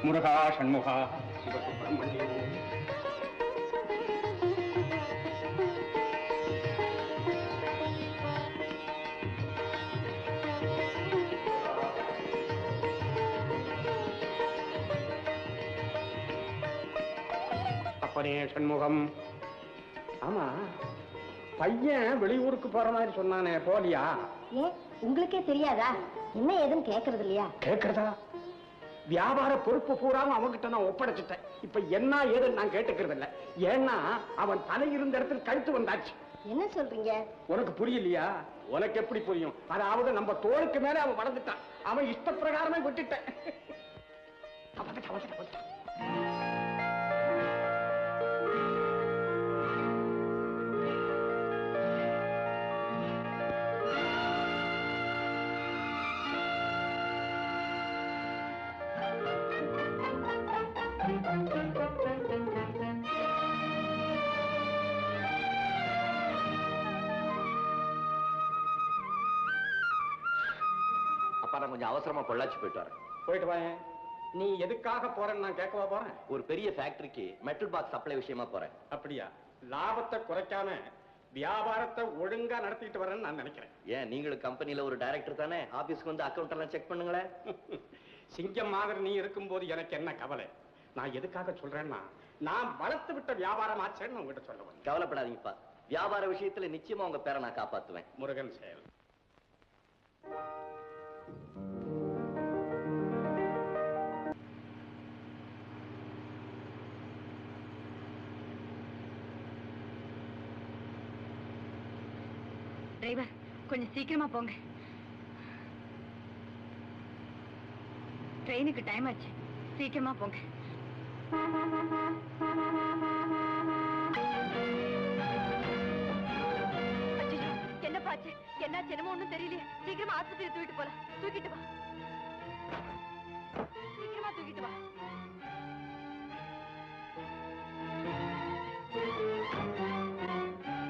முருகா சண்முகா சிவசுப்பிரமணியம். அப்பனே சண்முகம். ஆமா, பையன் வெளியூருக்கு போற மாதிரி சொன்னானே, போலியா? ஏன் உங்களுக்கே தெரியாதா? என்ன ஏதுன்னு கேக்குறது இல்லையா? கேக்குறதா? வியாபார பொறுப்பு பூராம அவன்கிட்ட நான் ஒப்படைச்சிட்டேன். இப்ப என்ன ஏதுன்னு நான் கேட்டுக்கிறது இல்ல. ஏன்னா அவன் தலை இருந்த இடத்துல கழுத்து வந்தாச்சு. என்ன சொல்றீங்க? உனக்கு புரியலையா? உனக்கு எப்படி புரியும்? அதாவது நம்ம தோளுக்கு மேல அவன் வளர்ந்துட்டான். அவன் இஷ்ட பிரகாரமே விட்டுட்டேன். அப்பா நான் கொஞ்சம் அவசரமா பொள்ளாச்சி போயிட்டு வரேன். போயிட்டு வாங்க. நீ எதுக்காக போறேன்னு நான் கேட்கவா போறேன்? ஒரு பெரிய ஃபேக்டரிக்கு மெட்டல் பாக்ஸ் சப்ளை விஷயமா போறேன். அப்படியா? லாபத்தை குறைக்காம வியாபாரத்தை ஒழுங்கா நடத்திட்டு வரேன்னு நான் நினைக்கிறேன். ஏன் நீங்களும் கம்பெனில ஒரு டைரக்டர் தானே? ஆபீஸ்க்கு வந்து அக்கவுண்ட் எல்லாம் செக் பண்ணுங்களேன். சிங்கம் மாதிரி நீ இருக்கும்போது எனக்கு என்ன கவலை? நான் எதுக்காக சொல்றேன்னா, நான் வளர்த்து விட்ட வியாபாரம் ஆச்சேன்னு உங்ககிட்ட சொல்லுவேன். கவலைப்படாதீங்கப்பா, வியாபார விஷயத்துல நிச்சயமா உங்க பேரை நான் காப்பாத்துவேன். முருகன் செயல். டிரைவர், கொஞ்சம் சீக்கிரமா போங்க. ட்ரெயினுக்கு டைம் ஆச்சு, சீக்கிரமா போங்க. என்ன பாச்சு? என்ன என்னமோ ஒண்ணும் தெரியலையே. சீக்கிரமா ஆஸ்பத்திரி தூக்கிட்டு போல. தூக்கிட்டு வா, சீக்கிரமா தூக்கிட்டு வா.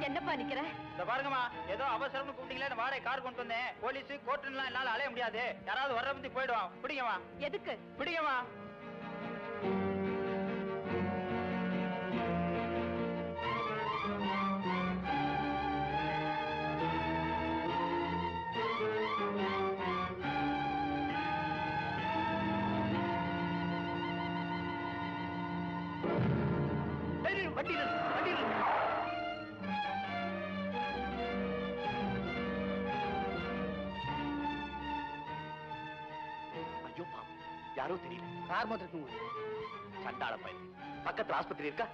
என்னப்பா நிக்கிற? இந்த பாருங்கம்மா, ஏதோ அவசரம்னு கூப்பிட்டீங்களே, வாடகை கார் கொண்டு வந்தேன். போலீஸ் கோர்ட்டுலாம் என்னால அலைய முடியாது. யாராவது வர்ற பத்தி போயிடுவான். பிடிங்கம்மா. எதுக்கு? பிடிங்கம்மா. யாரோ தெரியல. கார் மாத்திரம் சண்டாள பையன். பக்கத்துல ஆஸ்பத்திரி இருக்கா?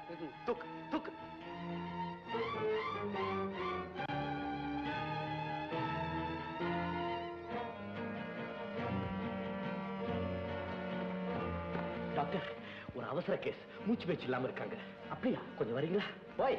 தூக்கு தூக்கு. டாக்டர், ஒரு அவசர கேஸ். மூச்சு பேச்சு இல்லாம இருக்காங்க. அப்படியா? கொஞ்சம் வரீங்களா? போய்.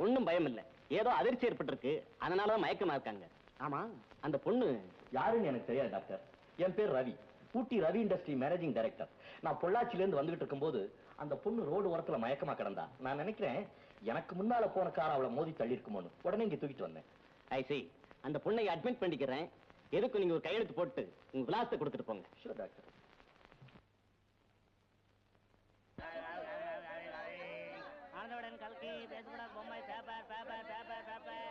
ஒண்ணும் பயம் இல்ல. ஏதோ அதிர்ச்சி ஏற்பட்டிருக்கு, அதனாலதான் மயக்கமா இருக்காங்க. ஆமா, அந்த பொண்ணு யாருன்னு எனக்கு தெரியாது டாக்டர். என் பேர் ரவி, ஊட்டி ரவி இண்டஸ்ட்ரி மேனேஜிங் டைரக்டர். நான் பொள்ளாச்சில இருந்து வந்துகிட்டு இருக்கும்போது அந்த பொண்ணு ரோடு ஓரத்துல மயக்கமா கிடந்தா. நான் நினைக்கிறேன் எனக்கு முன்னால போன கார் அவளை மோதி தள்ளி இருக்குமோன்னு உடனே இங்க தூக்கிட்டு வந்தேன். ஐ சி. அந்த பொண்ணை அட்மிட் பண்ணிக்கிறேன். எதுக்கு நீங்க ஒரு கையெழுத்து போட்டு உங்க விலாசத்தை கொடுத்துட்டு போங்க. Sure doctor. ஆனந்தவுடன் கல்கி பேசப்பட பொம்மை பேப்பர் பேப்பர் பேப்பர் பேப்பர்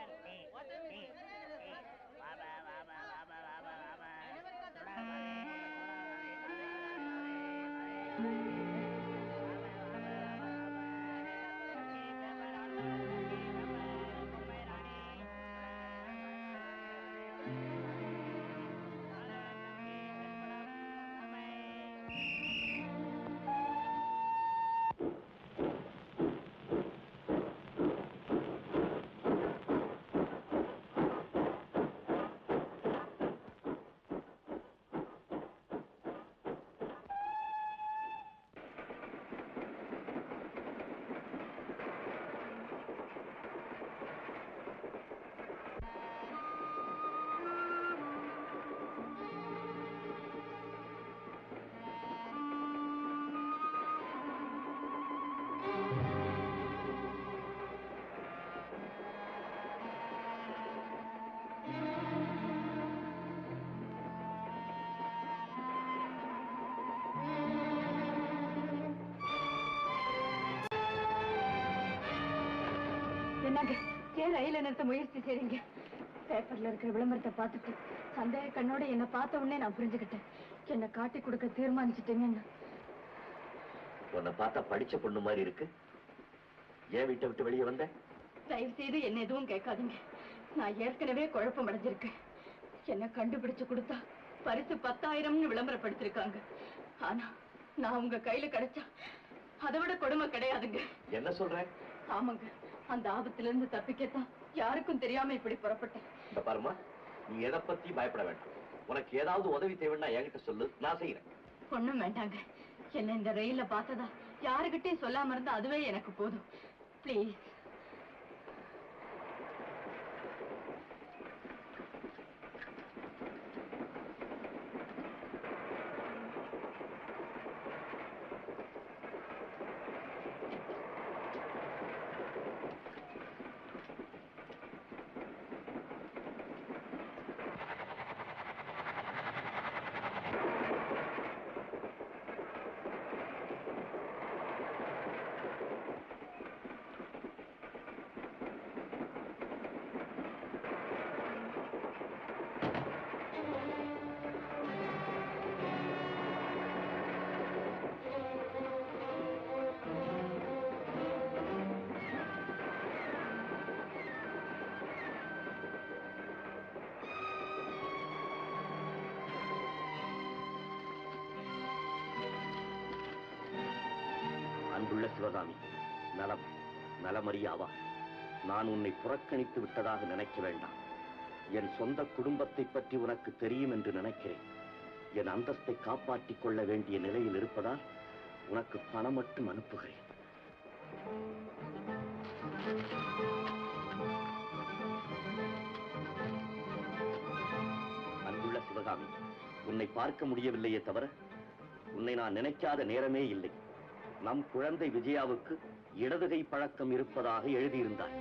என்னங்க ஏன் ரயில நிறுத்த முயற்சி செய்றீங்க? பேப்பர்ல இருக்கிற விளம்பரத்தை பார்த்துட்டு சந்தேக கண்ணோட என்ன பார்த்த உடனே நான் புரிஞ்சுக்கிட்டேன். என்ன காட்டி கொடுக்க தீர்மானிச்சிட்டீங்கன்னு. உன்னை பார்த்தா படிச்ச பொண்ணு மாதிரி இருக்கு. ஏன் வீட்டை விட்டு வெளியே வந்த? தயவு செய்து என்ன எதுவும் கேட்காதீங்க. நான் ஏற்கனவே குழப்பம் அடைஞ்சிருக்கேன். என்ன கண்டுபிடிச்சு கொடுத்தா பரிசு 10,000ன்னு விளம்பரப்படுத்திருக்காங்க. ஆனா நான் உங்க கையில கிடைச்சா அதை விட கொடுமை கிடையாதுங்க. என்ன சொல்ற? ஆமாங்க, அந்த ஆபத்துல இருந்து தப்பிக்கத்தான் யாருக்கும் தெரியாம இப்படி புறப்பட்டேன். இந்த பாருமா, நீ எதை பத்தி பயப்பட வேண்டாம். உனக்கு ஏதாவது உதவி தேவைன்னா என்கிட்ட சொல்லு, நான் செய்யறேன். ஒண்ணும் வேண்டாங்க. என்ன இந்த ரயில்ல பார்த்ததா யாருகிட்டயும் சொல்லாம இருந்தா அதுவே எனக்கு போதும். ப்ளீஸ். அன்புள்ள சிவகாமி, நலம் நலமறியாவா? நான் உன்னை புறக்கணித்து விட்டதாக நினைக்க வேண்டாம். என் சொந்த குடும்பத்தை பற்றி உனக்கு தெரியும் என்று நினைக்கிறேன். என் அந்தஸ்தை காப்பாற்றிக் கொள்ள வேண்டிய நிலையில் இருப்பதால் உனக்கு பணம் மட்டும் அனுப்புகிறேன். அன்புள்ள சிவகாமி, உன்னை பார்க்க முடியவில்லையே தவிர உன்னை நான் நினைக்காத நேரமே இல்லை. நம் குழந்தை விஜயாவுக்கு இடதுகை பழக்கம் இருப்பதாக எழுதியிருந்தார்.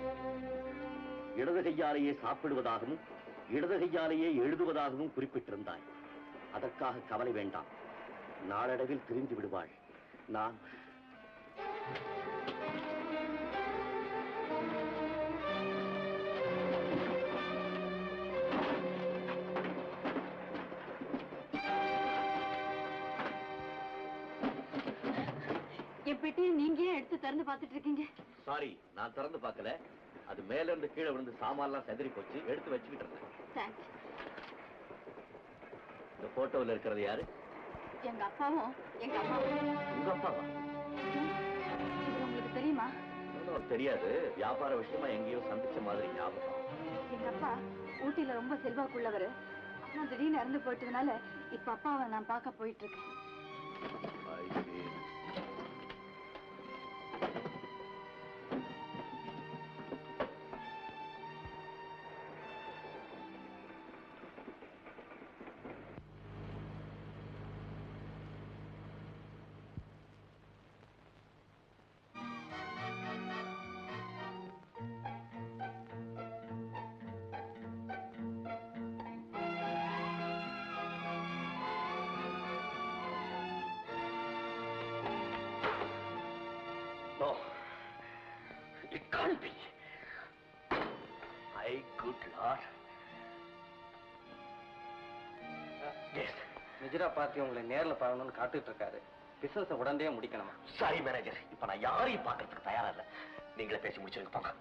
இடது கையாலேயே சாப்பிடுவதாகவும் இடது கையாலேயே எழுதுவதாகவும் குறிப்பிட்டிருந்தார். அதற்காக கவலை வேண்டாம், நாளடைவில் தெரிந்து விடுவாள். நான் என் பெட்டியை நீங்க ஏன் எடுத்து திறந்து பார்த்துட்டு இருக்கீங்க? சாரி, நான் திறந்து பார்க்கல. அது மேல இருந்து கீழே விழுந்து சாமான்லாம் செதறி போச்சு, எடுத்து வச்சுக்கிட்டு இருந்தேன். தேங்க்ஸ். இந்த போட்டோவில் இருக்கிறது யாரு? எங்க அப்பாவும் எங்க அம்மாவும். உங்க அப்பாவா? இது உங்களுக்கு தெரியுமா? ஒன்றும் தெரியாது. வியாபார விஷயமா எங்கேயோ சந்திச்ச மாதிரி ஞாபகம். எங்க அப்பா ஊட்டியில ரொம்ப செல்வாக்குள்ளவர். அம்மா திடீர்னு இறந்து போயிட்டதுனால இப்ப அப்பாவை நான் பார்க்க போயிட்டு இருக்கேன். I see. No, it can't be. My good Lord. Yes. Vijaya party உங்களை நேர்ல பார்க்கணும்னு காத்துட்டு இருக்காரு. பிசினஸ் உடனே முடிக்கணுமா? சாரி மேனேஜர், இப்ப நான் யாரையும் பார்க்கறதுக்கு தயாரா இல்ல. நீங்களே பேசி முடிச்சிருங்க, போங்க.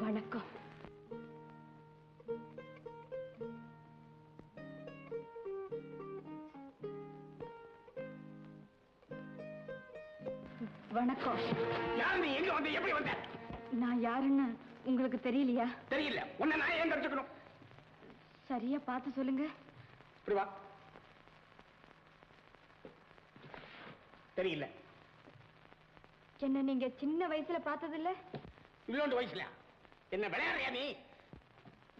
வணக்கம். வணக்கம். யார் நீ? எங்க வந்த? எப்படி வந்த? நான் யாருன்னு உங்களுக்கு தெரியலையா? தெரியல. உன்னை நான் ஏன் தெரிஞ்சுக்கணும்? சரியா பார்த்து சொல்லுங்க. இப்படி வா. தெரியல. என்ன நீங்க சின்ன வயசுல பார்த்ததில்ல? இவ்வளோண்டு வயசுல என்ன விளையாடுறியா நீ?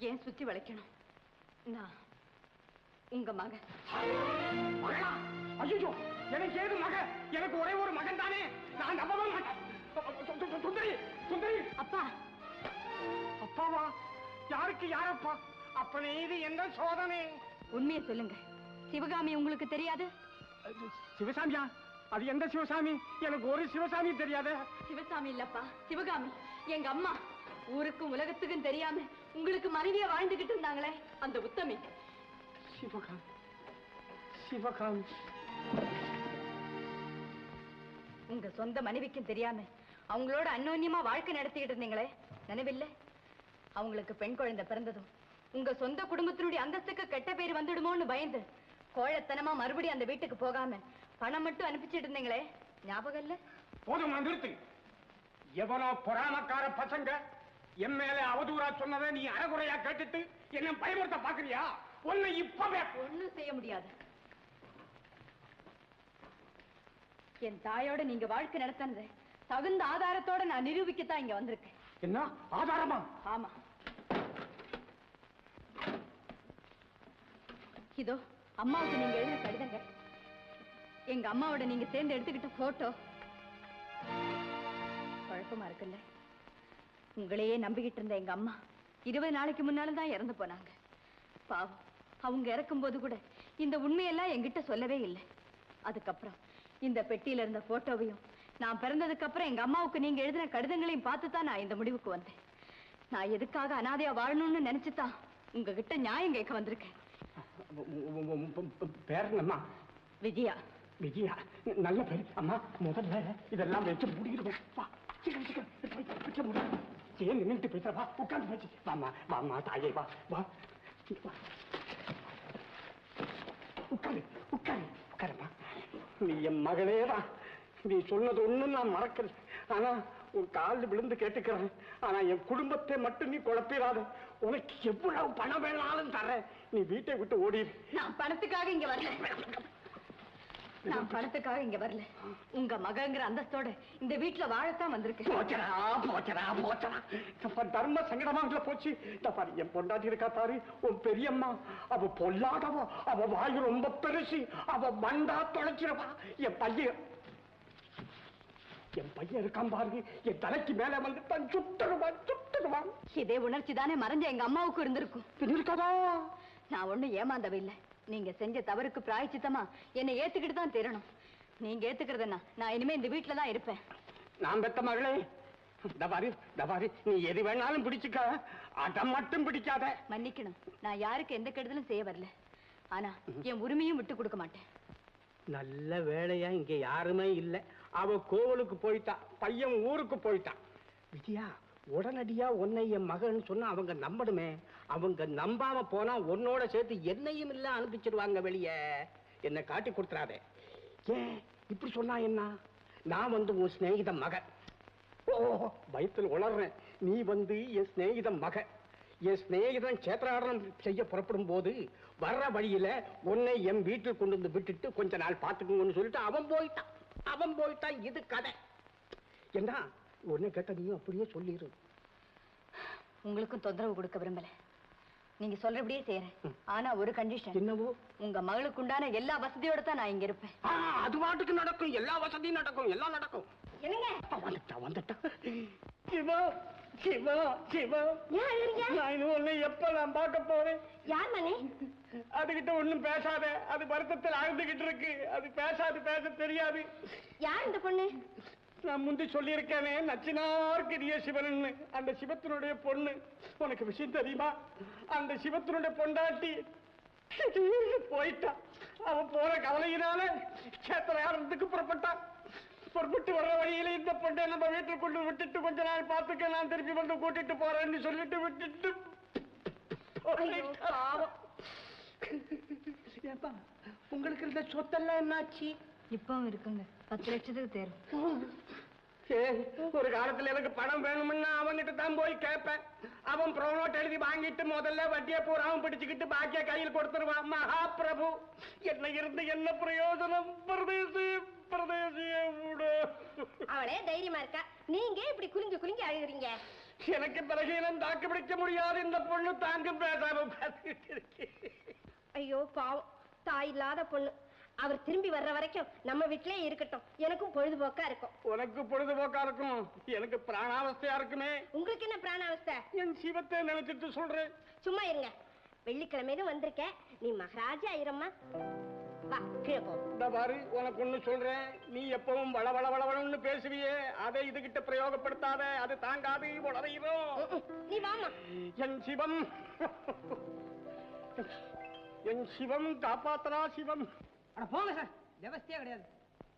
ஏன் சுத்தி வளைக்கணும்? நான் உங்க மகன். மகளா? ஐயோ, எனக்கு ஏது மகன்? எனக்கு ஒரே ஒரு மகன் தானே. நான் நம்பவே மாட்டேன். சுந்தரி, சுந்தரி. அப்பா. அப்பாவா? யாருக்கு யாரப்பா? அப்பனே, இது என்ன சோதனை? உண்மையை சொல்லுங்க. சிவகாமி உங்களுக்கு தெரியாது? சிவசாமியா? அது எந்த சிவசாமி? எனக்கு ஒரு சிவசாமி தெரியாது. சிவசாமி இல்லப்பா, சிவகாமி. எங்க அம்மா ஊருக்கும் உலகத்துக்கும் தெரியாம உங்களுக்கு மனைவியா வாழ்ந்துகிட்டு இருந்தாங்களே, அந்த உத்தமி. சிவகாமி, சிவகாமி. உங்க சொந்த மனைவிக்கும் தெரியாம அவங்களோட அந்யோன்யமா வாழ்க்கை நடத்திக்கிட்டு இருந்தீங்களே, நினைவில்லை? அவங்களுக்கு பெண் குழந்தை பிறந்ததும் உங்க சொந்த குடும்பத்தினுடைய அந்தஸ்துக்கு கெட்ட பேர் வந்துடுமோன்னு பயந்து கோழத்தனமா மறுபடியும் அந்த வீட்டுக்கு போகாம பணம் மட்டும் அனுப்பிச்சிட்டு இருந்தீங்களே, ஞாபகம் இல்ல? போதும், நிறுத்து. எவனோ பொறாமக்கார பசங்க என் மேல அவதூறா சொன்னதை நீ அறகுறையா கேட்டுட்டு என்ன பயமுறுத்த பாக்குறியா? உன்னை இப்பவே ஒண்ணும் செய்ய முடியாது. என் தாயோட நீங்க வாழ்க்கை நடத்தினது தகுந்த ஆதாரத்தோட நான் நிரூபிக்கத்தான் இங்க வந்திருக்கேன். என்ன ஆதாரமா? ஆமா. இதோ அம்மாவுக்கு நீங்க எழுதின கடிதங்க, எங்க அம்மாவோட நீங்க சேர்ந்து எடுத்துக்கிட்ட போட்டோ. குழப்பமா இருக்குல்ல? உங்களையே நம்பிக்கிட்டு இருந்த எங்க அம்மா 20 நாளைக்கு முன்னால்தான் இறந்து போனாங்க. பாவம், அவங்க இறக்கும் போது கூட இந்த உண்மையெல்லாம் என்கிட்ட சொல்லவே இல்லை. அதுக்கப்புறம் இந்த பெட்டியில இருந்த போட்டோவையும் நான் பிறந்ததுக்கு அப்புறம் எங்க அம்மாவுக்கு நீங்க எழுதின கடிதங்களையும் பார்த்துதான் நான் இந்த முடிவுக்கு வந்தேன். நான் எதுக்காக அனாதையா வாழணும்னு நினைச்சுதான் உங்ககிட்ட நியாயம் கேட்க வந்திருக்கேன். பேர் அம்மா விஜயா. விஜயா, நல்ல பேரு. அம்மா, முதல்ல இதெல்லாம் வச்சு முடிக்கிறோம். வா, சீக்கிரம் சீக்கிரம். ஏன் நின்றுட்டு பேசுற? வா, உட்காந்து பேச்சு. வாமா, வாமா தாயே, வா வா. உட்காரு உட்காரு உட்காருமா. நீ என் மகளே தான். நீ சொன்னது ஒண்ணு நான் மறக்கிறேன். ஆனா உன் காலில் விழுந்து கேட்டுக்கிறேன். ஆனா என் குடும்பத்தை மட்டும் நீ குழப்பிடாத. உனக்கு எவ்வளவு பணம் வேணாலும் தரேன். நீ வீட்டை விட்டு ஓடிடு. நான் பணத்துக்காக இங்க வரல. நான் பணத்துக்காக இங்க வரல. உங்க மகங்கிற அந்தஸ்தோட இந்த வீட்டுல வாழத்தான் வந்திருக்கேன். போச்சரா போச்சரா போச்சரா. தர்ம சங்கடமாக போச்சு. பாரு, என் பொண்டாட்டி இருக்கா பாரு, உன் பெரியம்மா. அவ பொல்லாதவ. அவ வாயு ரொம்ப பெருசு. அவ மண்டா தொலைச்சிருவா. என் பையன் இருக்கான் பாருங்க, என் தலைக்கு மேல வந்து தன் சுட்டுடுவான். இதே உணர்ச்சி தானே மறைஞ்ச எங்க அம்மாவுக்கு இருந்திருக்கும். இருக்காதா? நான் ஒண்ணும் ஏமாந்தவ இல்ல. நீங்க செஞ்ச தவறுக்கு பிராயச்சித்தமா என்னை ஏத்துக்கிட்டு தான் தீரணும். நீங்க ஏத்துக்கிறதுனா நான் இனிமே இந்த வீட்டுல தான் இருப்பேன். நான் பெத்த மகளே, தபாரி, நீ எது வேணாலும் பிடிச்சுக்க. அடம் மட்டும் பிடிக்காத. மன்னிக்கணும், நான் யாருக்கு எந்த கெடுதலும் செய்ய வரல. ஆனா என் உரிமையும் விட்டு கொடுக்க மாட்டேன். நல்ல வேலையா இங்க யாருமே இல்ல. அவ கோவிலுக்கு போயிட்டா, பையன் ஊருக்கு போயிட்டான். விஜயா, உடனடியா உன்னை என் மகன் சொன்னா அவங்க நம்பணுமே. அவங்க நம்பாம போனா உன்னோட சேர்த்து என்னையும் இல்ல அனுப்பிச்சிடுவாங்க வெளியே. என்னை காட்டி கொடுத்துறாதே. ஏன் இப்படி சொன்னா என்ன? நான் உன் சிநேகித மகன். ஓ, பயத்தில் உளர்றேன். நீ என் சிநேகித மகன். என் சிநேகிதன் சேத்திராடனம் செய்ய புறப்படும் போது வர்ற வழியில உன்னை என் வீட்டில் கொண்டு வந்து விட்டுட்டு கொஞ்ச நாள் பார்த்துக்கோங்கன்னு சொல்லிட்டு அவன் போயிட்டான். இது கதை. என்ன உன்னை கேட்ட நீயும் அப்படியே சொல்லிடு. உங்களுக்கும் தொந்தரவு கொடுக்க விரும்பல. நீங்க சொல்றபடியே செய்யறேன். ஆனா ஒரு கண்டிஷன். என்னவோ? உங்க மகளுக்கு உண்டான எல்லா வசதியோட தான் நான் இங்க இருப்பேன். அது பாட்டுக்கு நடக்கும். எல்லா வசதியும் நடக்கும். எல்லாம் நடக்கும். என்னங்க? வந்துட்டா. சிவா சிவா சிவா, எப்ப நான் பார்க்க போறேன்? யார் மனே? அதுகிட்ட ஒண்ணும் பேசாத. அது வருத்தத்தில் ஆழ்ந்துகிட்டு இருக்கு. அது பேச தெரியாது. யார் இந்த பொண்ணு? நான் முந்தி சொல்லியிருக்கேனே, நச்சினார்கிரிய சிவன். அந்த சிவத்தினுடைய பொண்ணு. உனக்கு விஷயம் தெரியுமா? அந்த சிவத்தினுடைய பொண்டாட்டி போயிட்டா. அவன் போற கவலையினால சேத்திராடனத்துக்கு புறப்பட்டான். புறப்பட்டு வர்ற வழியில இந்த பொண்ணை நம்ம வீட்டுக்கு கொண்டு விட்டுட்டு கொஞ்ச நாள் பார்த்துக்க, நான் திருப்பி வந்து கூட்டிட்டு போறேன்னு சொல்லிட்டு விட்டுட்டு உங்களுக்கு இந்த சொத்தெல்லாம் என்னாச்சு? இப்பவும் இருக்குங்க. 10 லட்சத்துக்கு தேரும். ஒரு காலத்துல எனக்கு பணம் வேணும்னா அவன்கிட்ட தான் போய் கேட்பேன். அவன் ப்ரோனோட் எழுதி வாங்கிட்டு முதல்ல வட்டியை பூராவும் பிடிச்சுக்கிட்டு பாக்கிய கையில் கொடுத்துருவான். மகாபிரபு, என்ன இருந்து என்ன பிரயோஜனம்? பிரதேசி பிரதேசிய விடு. அவளே தைரியமா இருக்கா, நீங்க இப்படி குலுங்கி குலுங்கி அழுகுறீங்க. எனக்கு பலகீனம் தாக்கு பிடிக்க முடியாது. இந்த பொண்ணு தாங்கும் பேசாம பார்த்துக்கிட்டு இருக்கு. ஐயோ பாவம், தாய் இல்லாத பொண்ணு. அவர் திரும்பி வர்ற வரைக்கும் நம்ம வீட்டிலே இருக்கட்டும், எனக்கும் பொழுதுபோக்கா இருக்கும். உனக்கு பொழுதுபோக்கா இருக்கும், எனக்கு பிராணாவஸ்தையா இருக்குமே. உங்களுக்கு என்ன பிராணாவஸ்தை? என் சிவத்தை நினைச்சிட்டு சொல்றேன். சும்மா இருங்க, வெள்ளிக்கிழமையிலும் வந்திருக்க, நீ மகாராஜா ஆயிரம்மா. வா கீழே போ. இந்த பாரு, உனக்கு ஒண்ணு சொல்றேன், நீ எப்பவும் வளவளவளவளன்னு பேசுவியே, அதை இதுகிட்ட பிரயோகப்படுத்தாத, அது தாங்காது, உளறிடும். நீ வாமா. என் சிவம், என் சிவம் காப்பாத்தரா சிவம். அட போங்க சார், விவசாயே கிடையாது.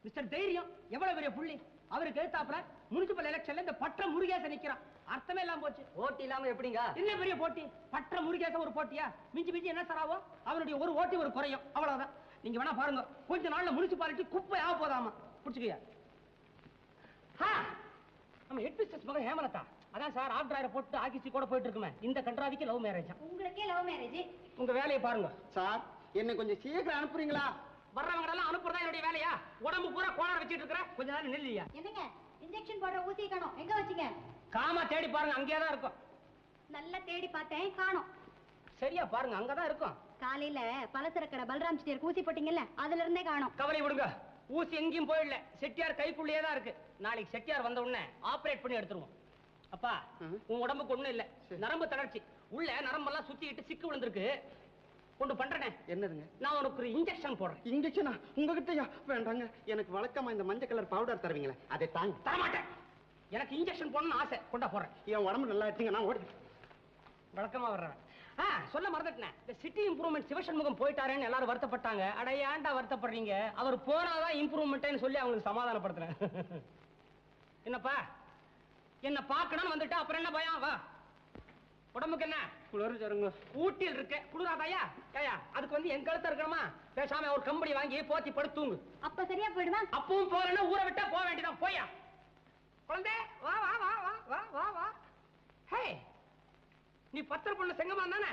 மிஸ்டர் தைரியம் எவ்வளவு பெரிய புள்ளி. அவருக்கு எழுத்தாப்புல முனிசிபல் எலெக்ஷன்ல இந்த பற்ற முருகேசன் நிக்கிறான். அர்த்தமே இல்லாம போச்சு. போட்டி இல்லாம எப்படிங்க? என்ன பெரிய போட்டி? பற்ற முருகேசன் ஒரு போட்டியா? மிஞ்சி மிஞ்சி என்ன சார் ஆகும்? அவனுடைய ஒரு ஓட்டி ஒரு குறையும், அவ்வளவுதான். நீங்க வேணா பாருங்க, கொஞ்ச நாள்ல முனிசிபாலிட்டி குப்பை ஆக போதாமா. புடிச்சுக்கியா? நம்ம ஹெட் பிஸ்னஸ் மகன் ஹேமலதா அதான் சார் ஆப்டர் போட்டு ஆக்கிச்சு கூட போயிட்டு இருக்குமே. இந்த கன்றாவிக்கு லவ் மேரேஜ். உங்களுக்கே லவ் மேரேஜ்? உங்க வேலையை பாருங்க சார், என்ன கொஞ்சம் சீக்கிரம் அனுப்புறீங்களா? வர்றவங்க எல்லாம் அனுப்புறதா என்னுடைய வேலையா? உடம்பு பூரா கோளாறு வச்சிட்டு இருக்கிற, கொஞ்ச நேரம் நில்லையா? என்னங்க இன்ஜெக்ஷன் போட ஊசி காணோம், எங்க வச்சீங்க? காமா தேடி பாருங்க, அங்கேயே தான் இருக்கும். நல்லா தேடி பார்த்தேன், காணோம். சரியா பாருங்க, அங்கதான் இருக்கும். காலையில பலசரக்கடை பலராம் செட்டியார் ஊசி போட்டீங்கல்ல, அதுல இருந்தே காணோம். கவலை விடுங்க, ஊசி எங்கேயும் போயிடல, செட்டியார் கைக்குள்ளேயே தான் இருக்கு. நாளைக்கு செட்டியார் வந்த உடனே ஆபரேட் பண்ணி எடுத்துருவோம். அப்பா, உன் உடம்புக்கு ஒண்ணும் இல்ல, நரம்பு தளர்ச்சி, உள்ள நரம்பெல்லாம் சுத்திக்கிட்டு சிக்கு விழுந்திருக்கு. கொண்டு பண்றேனே. என்னதுங்க? நான் உனக்கு ஒரு இன்ஜெக்ஷன் போடுறேன். இன்ஜெக்ஷனா? உங்ககிட்டயா? வேண்டாங்க, எனக்கு வழக்கமா இந்த மஞ்சள் கலர் பவுடர் தருவீங்களே, அதை தாங்க. தரமாட்டேன். எனக்கு இன்ஜெக்ஷன் போடணும்னு ஆசை, கொண்டா போடுறேன். என் உடம்பு நல்லா இருக்குங்க, நான் ஓடுறேன். வழக்கமா வர்றேன். சொல்ல மறந்துட்டேன், இந்த சிட்டி இம்ப்ரூவ்மெண்ட் சிவசண்முகம் போயிட்டாரேன்னு எல்லாரும் வருத்தப்பட்டாங்க. அட ஏன்டா வருத்தப்படுறீங்க? அவர் போனாதான் இம்ப்ரூவ்மெண்ட்னு சொல்லி அவங்களுக்கு சமாதானப்படுத்துறேன். என்னப்பா, என்ன பார்க்கணும்னு வந்துட்டா அப்புறம் என்ன பயம்? வா. உடம்புக்கு என்ன குளிர் தருங்க. ஊட்டியில் இருக்கு, குளிராதாயா? ஏயா, அதுக்கு வந்து என் கழுத்த இருக்கணுமா? பேசாம ஒரு கம்பெனி வாங்கி போத்தி படுத்துங்க. அப்ப சரியா போயிடுமா? அப்பவும் போறேன்னா ஊரை விட்டா போக வேண்டியதான். போயா குழந்தை, வா வா வா வா வா வா வா. ஹே, நீ பத்திர பொண்ணு செங்கமா தானே?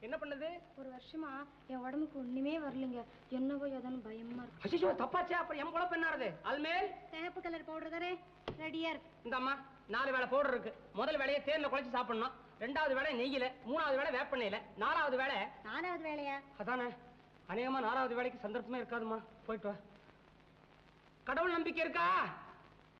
என்ன பண்ணுது? ஒரு வருஷமா என் உடம்புக்கு ஒண்ணுமே வரலைங்க, என்னவோ ஏதானு பயமா இருக்கு. அசிஷோ, தப்பாச்சே. அப்புறம் என் குழப்பம் என்ன ஆறுது? அல்மேல் சிகப்பு கலர் பவுடர் தானே ரெடியா இருக்கு. இந்த அம்மா 4 வேளை பவுடர் இருக்கு. முதல் வேலையை தேன்ல குழைச்சு சாப்பிடணும், 2வது வேளை நெய்யில, 3வது வேளை வேப்பெண்ணெயில, 4வது வேளை. 4வது வேலையா? அதானே, அநேகமா 4வது வேலைக்கு சந்தர்ப்பமே இருக்காதுமா. போயிட்டு வா. கடவுள் நம்பிக்கை இருக்கா?